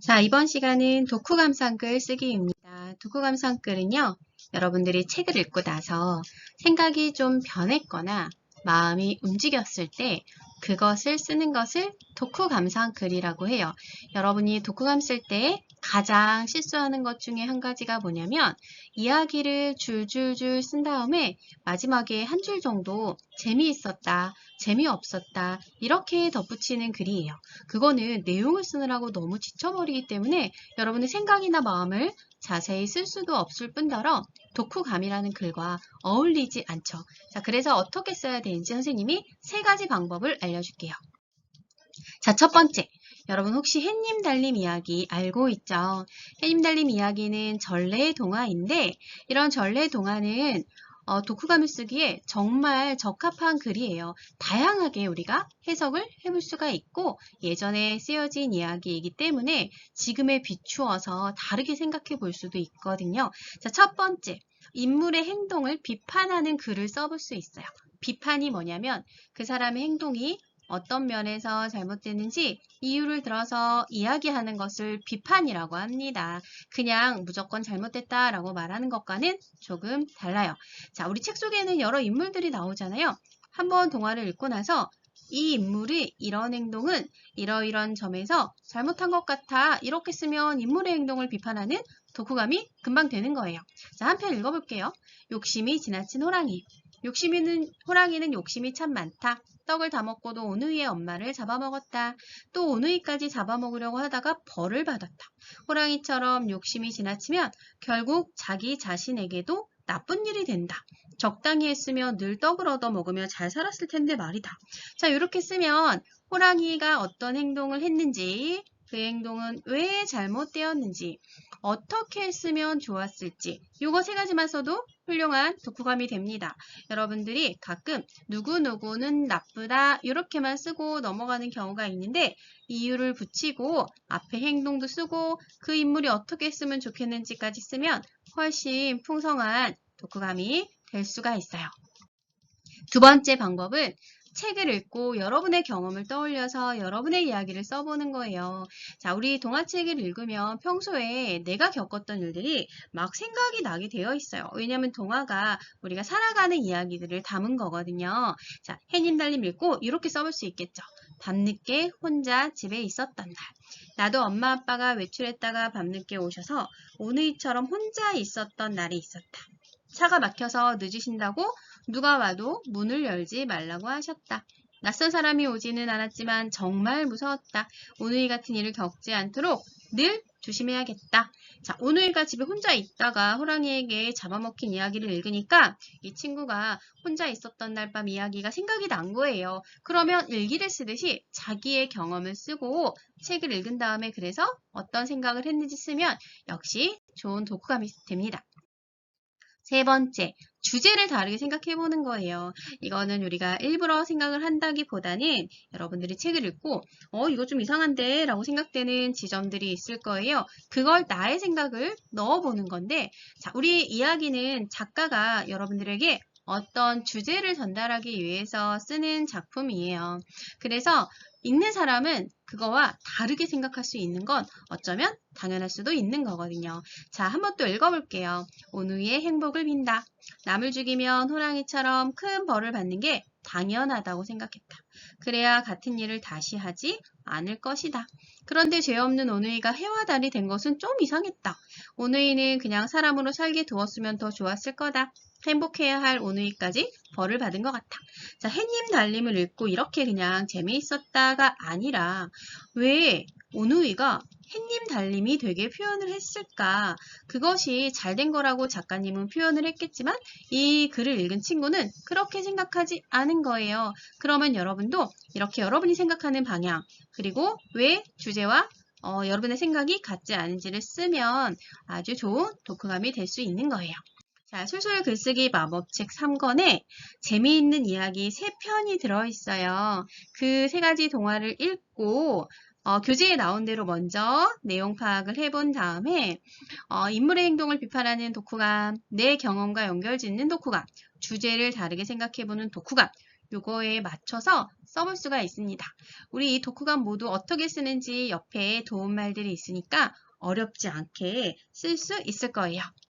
자, 이번 시간은 독후감상글 쓰기입니다. 독후감상글은요, 여러분들이 책을 읽고 나서 생각이 좀 변했거나 마음이 움직였을 때 그것을 쓰는 것을 독후감상글이라고 해요. 여러분이 독후감 쓸 때 가장 실수하는 것 중에 한 가지가 뭐냐면 이야기를 줄줄줄 쓴 다음에 마지막에 한 줄 정도 재미있었다, 재미없었다 이렇게 덧붙이는 글이에요. 그거는 내용을 쓰느라고 너무 지쳐버리기 때문에 여러분의 생각이나 마음을 자세히 쓸 수도 없을 뿐더러 독후감이라는 글과 어울리지 않죠. 자, 그래서 어떻게 써야 되는지 선생님이 세 가지 방법을 알려줄게요. 자, 첫 번째. 여러분 혹시 햇님 달님 이야기 알고 있죠? 햇님 달님 이야기는 전래 동화인데 이런 전래 동화는 독후감을 쓰기에 정말 적합한 글이에요. 다양하게 우리가 해석을 해볼 수가 있고 예전에 쓰여진 이야기이기 때문에 지금에 비추어서 다르게 생각해 볼 수도 있거든요. 자, 첫 번째. 인물의 행동을 비판하는 글을 써볼 수 있어요. 비판이 뭐냐면 그 사람의 행동이 어떤 면에서 잘못됐는지 이유를 들어서 이야기하는 것을 비판이라고 합니다. 그냥 무조건 잘못됐다라고 말하는 것과는 조금 달라요. 자, 우리 책 속에는 여러 인물들이 나오잖아요. 한번 동화를 읽고 나서 이 인물이 이런 행동은 이러이런 점에서 잘못한 것 같아. 이렇게 쓰면 인물의 행동을 비판하는 독후감이 금방 되는 거예요. 자, 한 편 읽어볼게요. 욕심이 지나친 호랑이. 호랑이는 욕심이 참 많다. 떡을 다 먹고도 오누이의 엄마를 잡아먹었다. 또 오누이까지 잡아먹으려고 하다가 벌을 받았다. 호랑이처럼 욕심이 지나치면 결국 자기 자신에게도 나쁜 일이 된다. 적당히 했으면 늘 떡을 얻어 먹으며 잘 살았을 텐데 말이다. 자, 이렇게 쓰면 호랑이가 어떤 행동을 했는지, 그 행동은 왜 잘못되었는지, 어떻게 했으면 좋았을지, 요거 세 가지만 써도 훌륭한 독후감이 됩니다. 여러분들이 가끔 누구누구는 나쁘다 이렇게만 쓰고 넘어가는 경우가 있는데 이유를 붙이고 앞에 행동도 쓰고 그 인물이 어떻게 했으면 좋겠는지까지 쓰면 훨씬 풍성한 독후감이 될 수가 있어요. 두 번째 방법은 책을 읽고 여러분의 경험을 떠올려서 여러분의 이야기를 써보는 거예요. 자, 우리 동화책을 읽으면 평소에 내가 겪었던 일들이 막 생각이 나게 되어 있어요. 왜냐하면 동화가 우리가 살아가는 이야기들을 담은 거거든요. 자, 해님 달님 읽고 이렇게 써볼 수 있겠죠. 밤늦게 혼자 집에 있었던 날. 나도 엄마 아빠가 외출했다가 밤늦게 오셔서 오늘처럼 혼자 있었던 날이 있었다. 차가 막혀서 늦으신다고 누가 와도 문을 열지 말라고 하셨다. 낯선 사람이 오지는 않았지만 정말 무서웠다. 오누이 같은 일을 겪지 않도록 늘 조심해야겠다. 자, 오누이가 집에 혼자 있다가 호랑이에게 잡아먹힌 이야기를 읽으니까 이 친구가 혼자 있었던 날 밤 이야기가 생각이 난 거예요. 그러면 일기를 쓰듯이 자기의 경험을 쓰고 책을 읽은 다음에 그래서 어떤 생각을 했는지 쓰면 역시 좋은 독후감이 됩니다. 세 번째, 주제를 다르게 생각해 보는 거예요. 이거는 우리가 일부러 생각을 한다기보다는 여러분들이 책을 읽고 이거 좀 이상한데 라고 생각되는 지점들이 있을 거예요. 그걸 나의 생각을 넣어보는 건데 자, 우리 이야기는 작가가 여러분들에게 어떤 주제를 전달하기 위해서 쓰는 작품이에요. 그래서 읽는 사람은 그거와 다르게 생각할 수 있는 건 어쩌면 당연할 수도 있는 거거든요. 자, 한번 또 읽어볼게요. 오누이의 행복을 빈다. 남을 죽이면 호랑이처럼 큰 벌을 받는 게 당연하다고 생각했다. 그래야 같은 일을 다시 하지 않을 것이다. 그런데 죄 없는 오누이가 해와 달이 된 것은 좀 이상했다. 오누이는 그냥 사람으로 살게 두었으면 더 좋았을 거다. 행복해야 할 오누이까지 벌을 받은 것 같아. 자, 해님 달님을 읽고 이렇게 그냥 재미있었다가 아니라 왜 오누이가 햇님 달님이 되게 표현을 했을까? 그것이 잘된 거라고 작가님은 표현을 했겠지만 이 글을 읽은 친구는 그렇게 생각하지 않은 거예요. 그러면 여러분도 이렇게 여러분이 생각하는 방향 그리고 왜 주제와 여러분의 생각이 같지 않은지를 쓰면 아주 좋은 독후감이 될 수 있는 거예요. 자, 술술 글쓰기 마법책 3권에 재미있는 이야기 3편이 들어있어요. 그 3가지 동화를 읽고 교재에 나온 대로 먼저 내용 파악을 해본 다음에 인물의 행동을 비판하는 독후감, 내 경험과 연결짓는 독후감, 주제를 다르게 생각해보는 독후감 요거에 맞춰서 써볼 수가 있습니다. 우리 이 독후감 모두 어떻게 쓰는지 옆에 도움말들이 있으니까 어렵지 않게 쓸 수 있을 거예요.